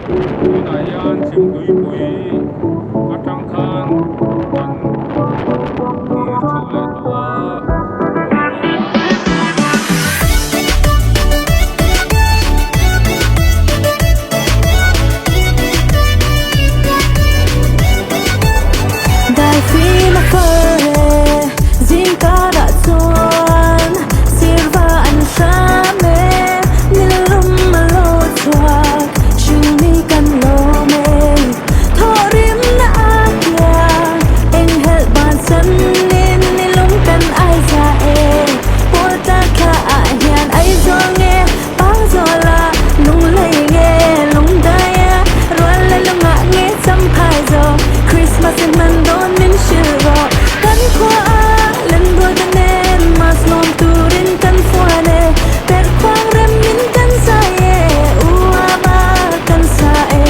Tuy đại an chim đuôi bụi ở trong khan tuần thì chỗ lệ tua Dai fino a correre, zinca da tuan, sirva ansame, nilum malotwag, shumi kan lome, thorim na akya, engel ban sanin, nilum kan ay sae, porta ka ahyan ay zonge, pang zola, nung lay nge, nung daya, rola lunga nge, sampai zo, Christmas in Mandon min shiro kan kwa len bro ganen mas nom turin kan fuane per kwang rem min kan sae uama kan sae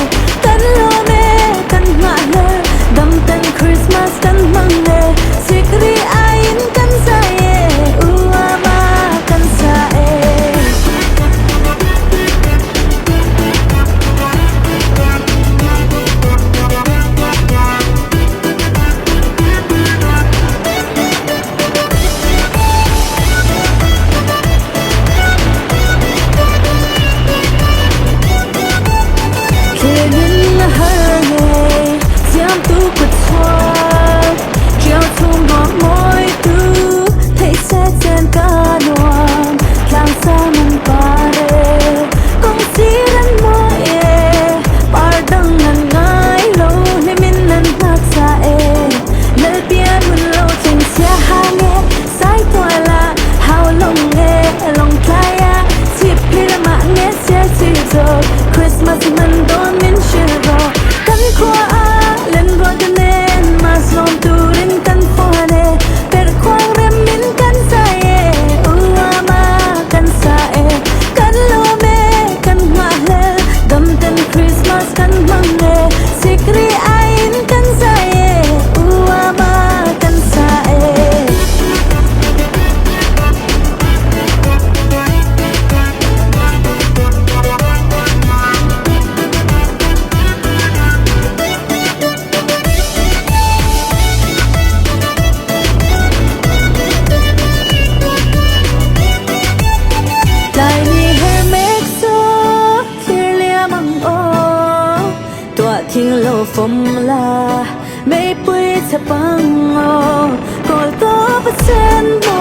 kan lome kan ngale dam tan Christmas kan mangne sikri ain kan sae uama kan sae Kevin na herne Siam tu kut swat Chiao thum ngọt môi tu Thấy sẽ chen ca nuam Càng xa mình pare Kong si dan mo e Par dang nan ngai lo Ne min nan nak sa e Lal pian mun lo ching sia hange Sai toa la Hao long e long playa Sip pila ma nge sia si zo Christmas man don min shiro kan kwa len ro ganen mas lom turin kan fone per kwang rem min kan sae uama kan sae kan lome kan ngale dam ten Christmas kan mangne sikri ain kan sae uama kan sae Lai ni her mek so clearly among all tua thing lo phom la mei pui cha pang o kol to pa sen mo